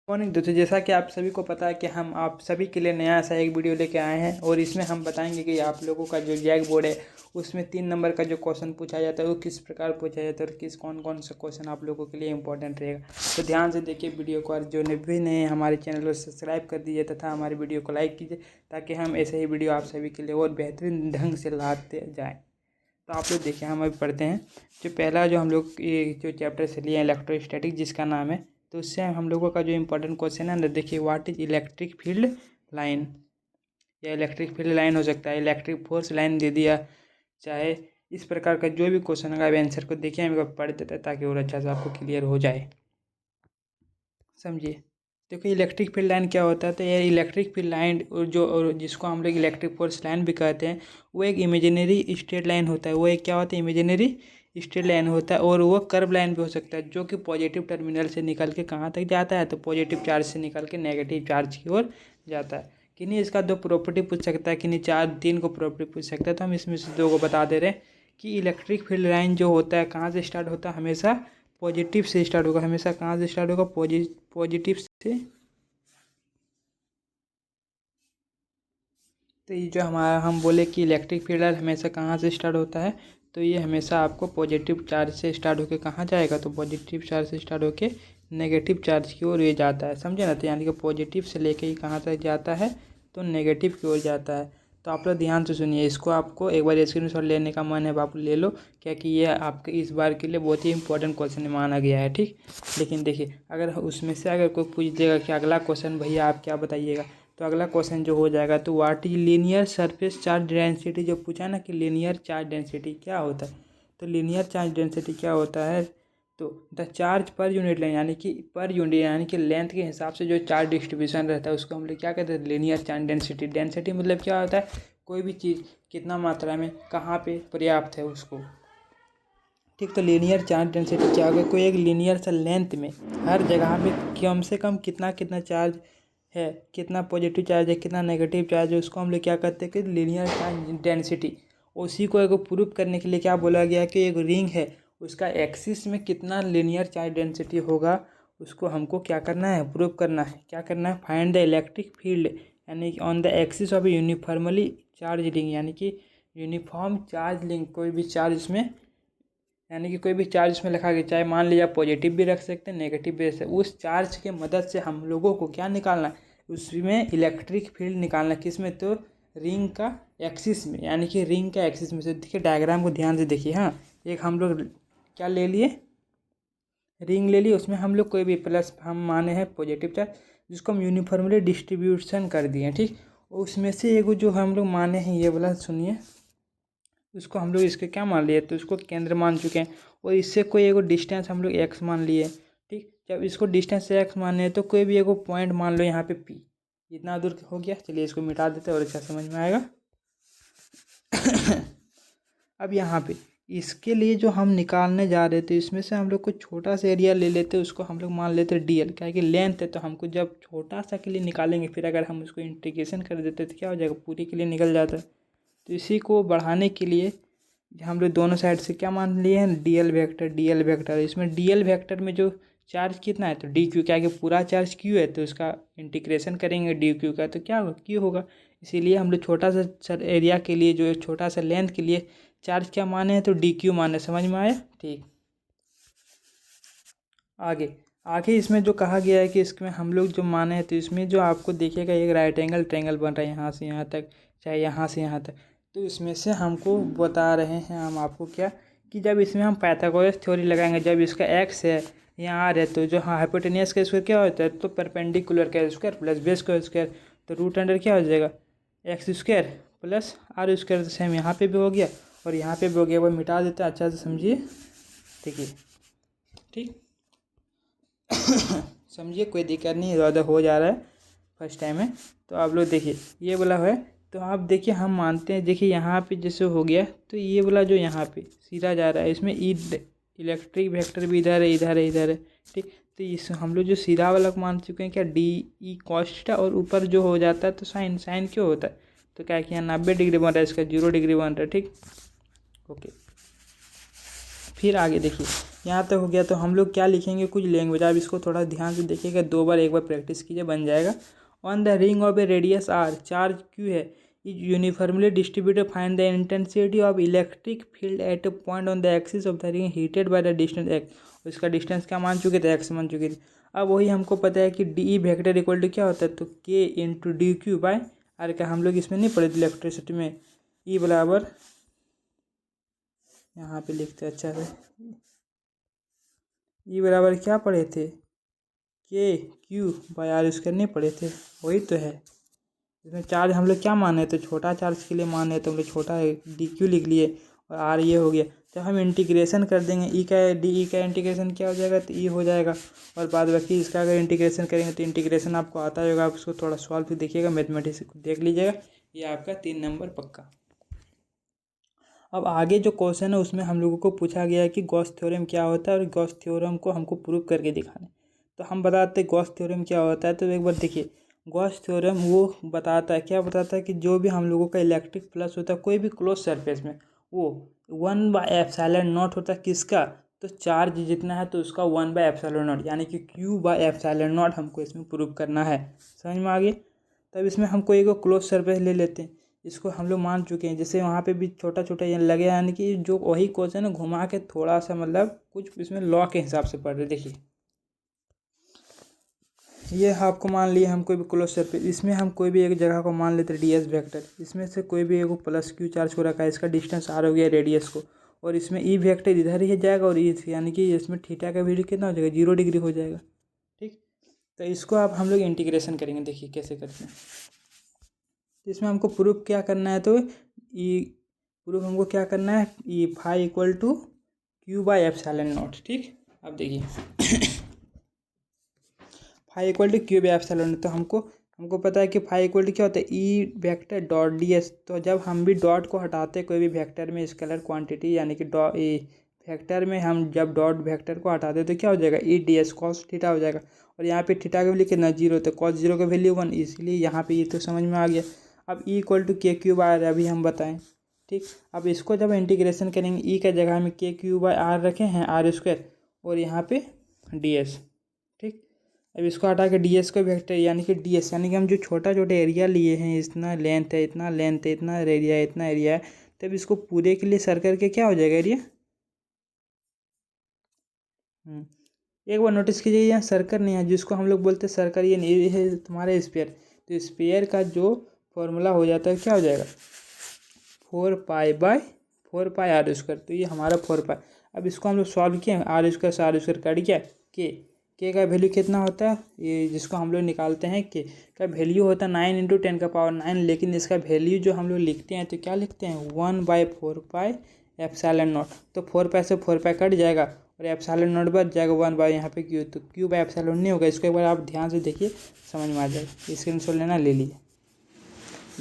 Morning दोस्तों, जैसा कि आप सभी को पता है कि हम आप सभी के लिए नया सा एक वीडियो लेके आए हैं और इसमें हम बताएंगे कि आप लोगों का जो जैक बोर्ड है उसमें 3 नंबर का जो क्वेश्चन पूछा जाता है वो किस प्रकार पूछा जाता है और किस कौन कौन सा क्वेश्चन आप लोगों के लिए इंपॉर्टेंट रहेगा। तो ध्यान से देखिए वीडियो को, और जो भी नए हमारे चैनल को सब्सक्राइब कर दीजिए तथा हमारे वीडियो को लाइक कीजिए ताकि हम ऐसे ही वीडियो आप सभी के लिए और बेहतरीन ढंग से लाते जाएँ। तो आप लोग देखिए, हम अभी पढ़ते हैं जो पहला जो हम लोग ये जो चैप्टर से लिए इलेक्ट्रोस्टैटिक जिसका नाम है, तो उससे हम लोगों का जो इम्पोर्टेंट क्वेश्चन है ना, देखिए what is electric field line, या इलेक्ट्रिक फील्ड लाइन हो सकता है, इलेक्ट्रिक फोर्स लाइन दे दिया, चाहे इस प्रकार का जो भी क्वेश्चन होगा आंसर को देखिए हम एक पढ़ देते हैं ताकि और अच्छा से आपको क्लियर हो जाए। समझिए, देखो इलेक्ट्रिक फील्ड लाइन क्या होता है। तो ये इलेक्ट्रिक फील्ड लाइन और जिसको हम लोग इलेक्ट्रिक फोर्स लाइन भी कहते हैं, वो एक इमेजिनरी स्ट्रेट लाइन होता है। वो एक क्या होता है, इमेजिनरी स्ट्रेट लाइन होता है। और वो कर्व लाइन भी हो सकता है जो कि पॉजिटिव टर्मिनल से निकल के कहाँ तक जाता है, तो पॉजिटिव चार्ज से निकल के नेगेटिव चार्ज की ओर जाता है। कि नहीं, इसका 2 प्रॉपर्टी पूछ सकता है, कि नहीं 4-3 को प्रॉपर्टी पूछ सकता है। तो हम इसमें से 2 को बता दे रहे हैं कि इलेक्ट्रिक फील्ड लाइन जो होता है कहाँ से स्टार्ट होता है, हमेशा पॉजिटिव से स्टार्ट होगा। हमेशा कहाँ से स्टार्ट होगा, पॉजिटिव से। तो ये जो हमारा हम बोले कि इलेक्ट्रिक फील्ड हमेशा कहाँ से स्टार्ट होता है, तो ये हमेशा आपको पॉजिटिव चार्ज से स्टार्ट होकर कहाँ जाएगा, तो पॉजिटिव चार्ज से स्टार्ट होकर नेगेटिव चार्ज की ओर ये जाता है। समझे ना, तो यानी कि पॉजिटिव से लेके ही कहाँ तक जाता है, तो नेगेटिव की ओर जाता है। तो आप लोग ध्यान से सुनिए, इसको आपको एक बार स्क्रीनशॉट लेने का मन है आप ले लो, क्या कि ये आपके इस बार के लिए बहुत ही इंपॉर्टेंट क्वेश्चन माना गया है। ठीक, लेकिन देखिए अगर उसमें से अगर कोई पूछ देगा कि अगला क्वेश्चन भैया आप क्या बताइएगा, तो अगला क्वेश्चन जो हो जाएगा, तो what is linear surface charge density, जो पूछा ना कि लीनियर चार्ज डेंसिटी क्या होता है। तो लीनियर चार्ज डेंसिटी क्या होता है, तो the charge per unit length, यानी कि पर यूनिट यानी कि लेंथ के हिसाब से जो चार्ज डिस्ट्रीब्यूशन रहता है उसको हम लोग क्या कहते हैं, लीनियर चार्ज डेंसिटी। डेंसिटी मतलब क्या होता है, कोई भी चीज़ कितना मात्रा में कहाँ पे पर्याप्त है उसको। ठीक, तो लीनियर चार्ज डेंसिटी क्या होगा, कोई एक लीनियर सा लेंथ में हर जगह पे कम से कम कितना कितना चार्ज है, कितना पॉजिटिव चार्ज है, कितना नेगेटिव चार्ज है, उसको हम लोग क्या कहते हैं कि लीनियर चार्ज डेंसिटी। उसी को एक प्रूफ करने के लिए क्या बोला गया कि एक रिंग है, उसका एक्सिस में कितना लीनियर चार्ज डेंसिटी होगा, उसको हमको क्या करना है, प्रूफ करना है। क्या करना है, फाइंड द इलेक्ट्रिक फील्ड यानी कि on the axis of uniformly charge ring, यानी कि यूनिफॉर्म चार्ज लिंक, कोई भी चार्ज इसमें यानी कि कोई भी चार्ज इसमें लिखा गया, चाहे मान लीजिए पॉजिटिव भी रख सकते हैं नेगेटिव भी रख सकते हैं, उस चार्ज के मदद से हम लोगों को क्या निकालना है, उसमें इलेक्ट्रिक फील्ड निकालना है। किस में, तो रिंग का एक्सिस में, यानी कि रिंग का एक्सिस में से। देखिए डायग्राम को ध्यान से देखिए। हाँ, एक हम लोग क्या ले लिए, रिंग ले लिए, उसमें हम लोग कोई भी प्लस हम माने हैं पॉजिटिव चार्ज, जिसको हम यूनिफॉर्मली डिस्ट्रीब्यूशन कर दिए। ठीक, उसमें से एक जो हम लोग माने हैं ये वाला सुनिए, उसको हम लोग इसके क्या मान लिए, तो उसको केंद्र मान चुके हैं। और इससे कोई एगो डिस्टेंस हम लोग एक्स मान लिए। ठीक, जब इसको डिस्टेंस एक्स माने हैं तो कोई भी एगो पॉइंट मान लो यहाँ पे पी, इतना दूर हो गया। चलिए इसको मिटा देते हैं और अच्छा समझ में आएगा। अब यहाँ पे इसके लिए जो हम निकालने जा रहे थे, इसमें से हम लोग कुछ छोटा सा एरिया ले लेते, उसको हम लोग मान लेते डीएल, क्या कि लेंथ है। तो हमको जब छोटा सा के लिए निकालेंगे, फिर अगर हम उसको इंटीग्रेशन कर देते तो क्या हो जाएगा, पूरी के लिए निकल जाता है। तो इसी को बढ़ाने के लिए हम लोग दोनों साइड से क्या मान लिए हैं, डीएल वेक्टर। डीएल वेक्टर, इसमें डीएल वेक्टर में जो चार्ज कितना है, तो डी क्यू, क्या कि पूरा चार्ज क्यू है, तो उसका इंटीग्रेशन करेंगे डी क्यू का, तो क्या होगा, क्यू होगा। इसीलिए हम लोग छोटा सा एरिया के लिए, जो छोटा सा लेंथ के लिए चार्ज क्या माने हैं, तो डी क्यू माने। समझ में आया। ठीक, आगे आगे इसमें जो कहा गया है कि इसमें हम लोग जो माने हैं, तो इसमें जो आपको देखिएगा एक राइट एंगल ट्रायंगल बन रहा है यहाँ से यहाँ तक, चाहे यहाँ से यहाँ तक। तो इसमें से हमको बता रहे हैं हम आपको क्या, कि जब इसमें हम पाइथागोरस थ्योरी लगाएंगे, जब इसका एक्स है यहाँ आर है, तो जो हाइपोटेनियस का स्क्वायर क्या होता है, तो परपेंडिकुलर का स्क्वायर प्लस बेस का स्क्वायर, तो रूट अंडर क्या हो जाएगा, x square plus r square. तो सेम यहाँ पे भी हो गया और यहाँ पे भी हो गया। वो मिटा देते हैं, अच्छा से समझिए। देखिए, ठीक समझिए, कोई दिक्कत नहीं, ज़्यादा हो जा रहा है, फर्स्ट टाइम है। तो आप लोग देखिए ये वाला है, तो आप देखिए हम मानते हैं, देखिए यहाँ पे जैसे हो गया, तो ये वाला जो यहाँ पे सीधा जा रहा है, इसमें ई इलेक्ट्रिक वेक्टर भी इधर है इधर है इधर है। ठीक, तो इस हम लोग जो सीधा वाला को मान चुके हैं क्या, डी ई कॉस्ट, और ऊपर जो हो जाता है तो साइन, साइन क्यों होता है, तो क्या कि यहाँ 90 डिग्री बन रहा है, इसका 0 डिग्री बन रहा है। ठीक, ओके, फिर आगे देखिए, यहाँ तक हो गया। तो हम लोग क्या लिखेंगे, कुछ लैंग्वेज। आप इसको थोड़ा ध्यान से देखिएगा, 2 बार 1 बार प्रैक्टिस कीजिए, बन जाएगा। On the ring of a radius R, charge Q है, is uniformly distributed, find the intensity of electric field at a point on the axis of the ring heated by the distance X. इसका distance क्या मान चुके थे, x मान चुके थे। अब वही हमको पता है कि डी वेक्टर इक्वल टू क्या होता है, तो k into d q by r का हम लोग इसमें नहीं पढ़े थे इलेक्ट्रिसिटी में। ई बराबर, यहाँ पे लिखते अच्छा है, ई बराबर क्या पढ़े थे, के क्यू बाय आर स्क्वायर नहीं पढ़े थे, वही तो है। इसमें चार्ज हम लोग क्या माने, तो छोटा चार्ज के लिए माने, तो हम लोग छोटा डी क्यू लिख लिए, और आर ये हो गया। जब हम इंटीग्रेशन कर देंगे ई का, डी ई का इंटीग्रेशन क्या हो जाएगा, तो ई हो जाएगा। और बाद बाकी इसका अगर इंटीग्रेशन करेंगे तो इंटीग्रेशन आपको आता होगा, आप उसको थोड़ा सॉल्व भी देखिएगा, मैथमेटिक्स देख लीजिएगा, ये आपका 3 नंबर पक्का। अब आगे जो क्वेश्चन है उसमें हम लोगों को पूछा गया है कि गॉस थ्योरम क्या होता है, और गॉस थ्योरम को हमको प्रूव करके दिखाना है। तो हम बताते हैं गॉस थ्योरम क्या होता है। तो एक बार देखिए, गॉस थ्योरम वो बताता है, क्या बताता है कि जो भी हम लोगों का इलेक्ट्रिक फ्लक्स होता है कोई भी क्लोज सरफेस में, वो 1/ε0 होता है किसका, तो चार्ज जितना है तो उसका 1/ε0, यानी कि Q/ε0 हमको इसमें प्रूव करना है। समझ में आ गया। तब इसमें हमको एक क्लोज सरफेस ले लेते हैं, इसको हम लोग मान चुके हैं। जैसे वहाँ पे भी छोटा छोटा ये लगे, यानी कि जो वही क्वेश्चन है घुमा के थोड़ा सा मतलब कुछ इसमें लॉ के हिसाब से पढ़ रहे। देखिए ये आपको मान लिए हम कोई भी क्लोज सरफेस, इसमें हम कोई भी एक जगह को मान लेते हैं ds वेक्टर, इसमें से कोई भी एक प्लस क्यू चार्ज हो रखा है, इसका डिस्टेंस r हो गया रेडियस को, और इसमें ई वेक्टर इधर ही जाएगा, और ई यानी कि इसमें थीटा का वैल्यू कितना हो जाएगा, 0 डिग्री हो जाएगा। ठीक, तो इसको आप हम लोग इंटीग्रेशन करेंगे, देखिए कैसे करते हैं। तो इसमें हमको प्रूफ क्या करना है, तो ई प्रूफ हमको क्या करना है, ई फाई इक्वल टू Q/ε0। ठीक, अब देखिए फाई इक्वल टू Q/ε0, तो हमको पता है कि फाई इक्वल टू क्या होता है, E vector dot D S. तो जब हम भी डॉट को हटाते हैं कोई भी वेक्टर में स्केलर क्वांटिटी, यानी कि वेक्टर में हम जब डॉट वेक्टर को हटाते हैं तो क्या हो जाएगा, E D S cos theta हो जाएगा। और यहाँ पे थीटा का वैल्यू कितना, 0, तो कॉस 0 का वैल्यू 1, इसलिए यहाँ पे ये तो समझ में आ गया। अब ई इक्वल टू KQ/R अभी हम बताएं। ठीक, अब इसको जब इंटीग्रेशन करेंगे, ई का जगह में KQ/R रखे हैं, R², और यहाँ पे ds। ठीक, अब इसको हटा के ds को वेक्टर, यानी कि ds यानी कि हम जो छोटा छोटा एरिया लिए हैं, इतना लेंथ है, इतना लेंथ है, इतना एरिया है, इतना एरिया है, तब इसको पूरे के लिए सर्कल के क्या हो जाएगा एरिया। एक बार नोटिस कीजिए, यहाँ सर्कल नहीं है, जिसको हम लोग बोलते हैं सर्कल, ये नहीं है तुम्हारे स्पेयर। तो स्पेयर का जो फॉर्मूला हो जाता है क्या हो जाएगा, 4π/4πr²। तो ये हमारा 4π। अब इसको हम लोग सॉल्व किए, R² से R² कट गया, के का वैल्यू कितना होता है, ये जिसको हम लोग निकालते हैं के का वैल्यू होता है 9 × 10⁹ लेकिन इसका वैल्यू जो हम लोग लिखते हैं तो क्या लिखते हैं, 1/4πε0। तो 4π से 4π कट जाएगा, और ε0 बच जाएगा 1 यहाँ पे क्यू, तो Q/ε नहीं होगा। इसको एक बार आप ध्यान से देखिए, समझ में आ जाएगा। स्क्रीनशॉट लेना, ले लीजिए।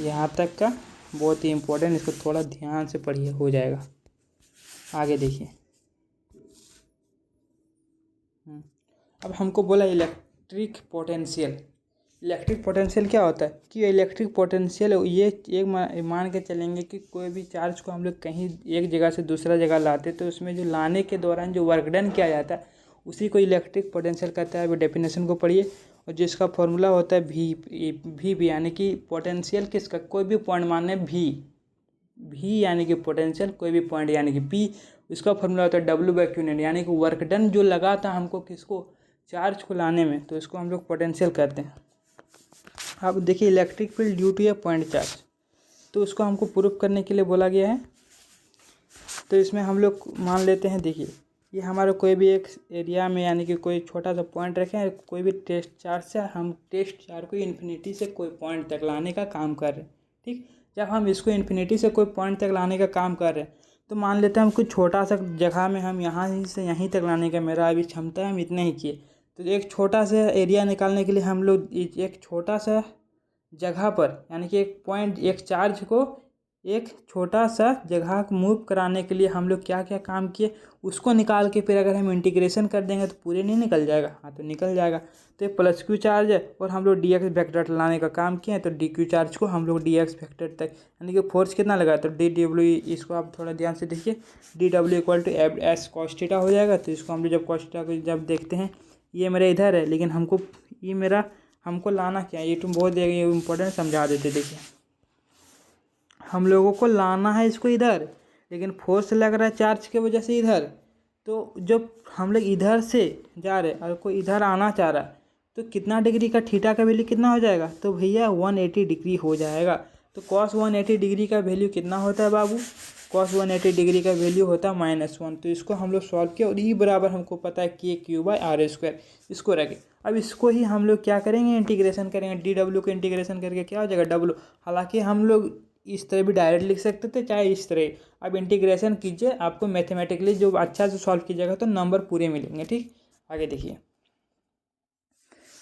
यहाँ तक का बहुत ही इम्पोर्टेंट, इसको थोड़ा ध्यान से पढ़िए, हो जाएगा। आगे देखिए, अब हमको बोला इलेक्ट्रिक पोटेंशियल। इलेक्ट्रिक पोटेंशियल क्या होता है, कि इलेक्ट्रिक पोटेंशियल ये एक मान के चलेंगे कि कोई भी चार्ज को हम लोग कहीं एक जगह से दूसरा जगह लाते, तो उसमें जो लाने के दौरान जो वर्क डन किया जाता है उसी को इलेक्ट्रिक पोटेंशियल कहता है। अभी डेफिनेशन को पढ़िए, और जिसका फॉर्मूला होता है भी, यानी कि पोटेंशियल किसका, कोई भी पॉइंट माने भी यानी कि पोटेंशियल कोई भी पॉइंट, यानी कि P, इसका फॉर्मूला होता है W/Q0, यानी कि वर्क डन जो लगा था हमको किसको, चार्ज को लाने में, तो इसको हम लोग पोटेंशियल कहते हैं। अब देखिए electric field due to a point charge, तो उसको हमको प्रूफ करने के लिए बोला गया है। तो इसमें हम लोग मान लेते हैं, देखिए ये हमारा कोई भी एक एरिया में, यानी कि कोई छोटा सा पॉइंट रखें, कोई भी टेस्ट चार्ज से हम टेस्ट चार्ज को इन्फिनिटी से कोई पॉइंट तक लाने का काम कर रहे हैं। ठीक, जब हम इसको इन्फिनिटी से कोई पॉइंट तक लाने का काम कर रहे हैं, तो मान लेते हैं हम कुछ छोटा सा जगह में हम यहाँ से यहीं तक लाने का मेरा अभी क्षमता है, हम इतना ही किए। तो एक छोटा सा एरिया निकालने के लिए हम लोग एक छोटा सा जगह पर, यानी कि एक पॉइंट, एक चार्ज को एक छोटा सा जगह को मूव कराने के लिए हम लोग क्या क्या काम किए, उसको निकाल के फिर अगर हम इंटीग्रेशन कर देंगे तो पूरे नहीं निकल जाएगा। हाँ, तो निकल जाएगा। तो ये प्लस क्यू चार्ज है और हम लोग डी एक्स वेक्टर लाने का काम किए हैं, तो डी क्यू चार्ज को हम लोग डी एक्स वेक्टर तक, यानी कि फोर्स कितना लगा, तो डी डब्ल्यू, इसको आप थोड़ा ध्यान से देखिए, डी डब्ल्यू equal to f s cos theta हो जाएगा। तो इसको हम लोग जब कॉस थीटा को जब देखते हैं, ये मेरा इधर है, लेकिन हमको लाना क्या है, ये तुम बहुत इम्पोर्टेंट समझा देते। देखिए, हम लोगों को लाना है इसको इधर, लेकिन फोर्स लग रहा है चार्ज की वजह से इधर। तो जब हम लोग इधर से जा रहे और कोई इधर आना चाह रहा है, तो कितना डिग्री का थीटा का वैल्यू कितना हो जाएगा, तो भैया 180 डिग्री हो जाएगा। तो कॉस 180 डिग्री का वैल्यू कितना होता है बाबू, कॉस 180 डिग्री का वैल्यू होता है -1। तो इसको हम लोग सॉल्व किया और ये बराबर हमको पता है KQ/R²। इसको रखें। अब इसको ही हम लोग क्या करेंगे, इंटीग्रेशन करेंगे। डी डब्ल्यू को इंटीग्रेशन करके क्या हो जाएगा, डब्ल्यू। हालांकि हम लोग इस तरह भी डायरेक्ट लिख सकते थे, चाहे इस तरह। अब इंटीग्रेशन कीजिए, आपको मैथमेटिकली जो अच्छा से सॉल्व कीजिएगा तो नंबर पूरे मिलेंगे। ठीक, आगे देखिए,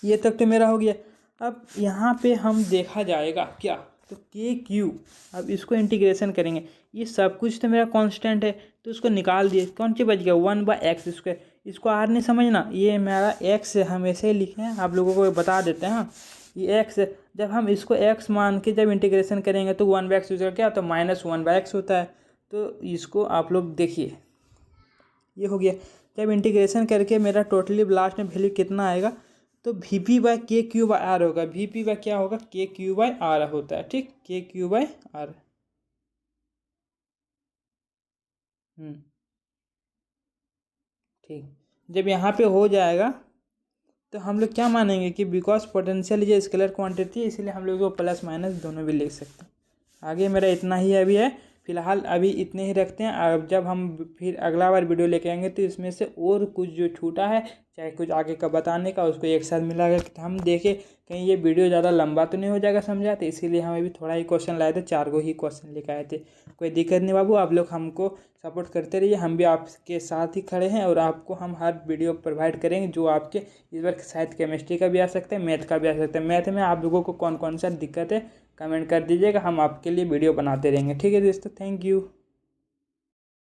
ये तक तो मेरा हो गया। अब यहाँ पे हम देखा जाएगा क्या, तो KQ, अब इसको इंटीग्रेशन करेंगे। ये सब कुछ तो मेरा कांस्टेंट है, तो उसको निकाल दिए, कौन सी बच गया, 1/x²। इसको आर नहीं समझना, ये मेरा x है, हम ऐसे ही लिखे हैं, आप लोगों को बता देते हैं। हाँ, ये x है। जब हम इसको x मान के जब इंटीग्रेशन करेंगे तो 1/x² क्या होता है, -1/x होता है। तो इसको आप लोग देखिए, ये हो गया। जब इंटीग्रेशन करके मेरा टोटली लास्ट में वैल्यू कितना आएगा, तो VP/KQ/R होगा। VP क्या होगा, KQ/R होता है। ठीक, KQ/R। ठीक, जब यहाँ पे हो जाएगा तो हम लोग क्या मानेंगे कि बिकॉज पोटेंशियल ये स्केलर क्वांटिटी है, इसलिए हम लोग को प्लस माइनस दोनों भी लिख सकते हैं। आगे मेरा इतना ही अभी है, फिलहाल अभी इतने ही रखते हैं। अब जब हम फिर अगला बार वीडियो लेके आएंगे तो इसमें से और कुछ जो छूटा है, चाहे कुछ आगे का बताने का, उसको एक साथ मिला कर हम देखें कहीं ये वीडियो ज़्यादा लंबा तो नहीं हो जाएगा समझा। तो इसीलिए हम अभी थोड़ा ही क्वेश्चन लाए थे, 4 ही क्वेश्चन लेकर आए थे। कोई दिक्कत नहीं बाबू, आप लोग हमको सपोर्ट करते रहिए, हम भी आपके साथ ही खड़े हैं और आपको हम हर वीडियो प्रोवाइड करेंगे जो आपके इस बार शायद केमिस्ट्री का भी आ सकता है, मैथ का भी आ सकता है। मैथ में आप लोगों को कौन कौन सा दिक्कत है कमेंट कर दीजिएगा, हम आपके लिए वीडियो बनाते रहेंगे। ठीक है दोस्तों, थैंक यू।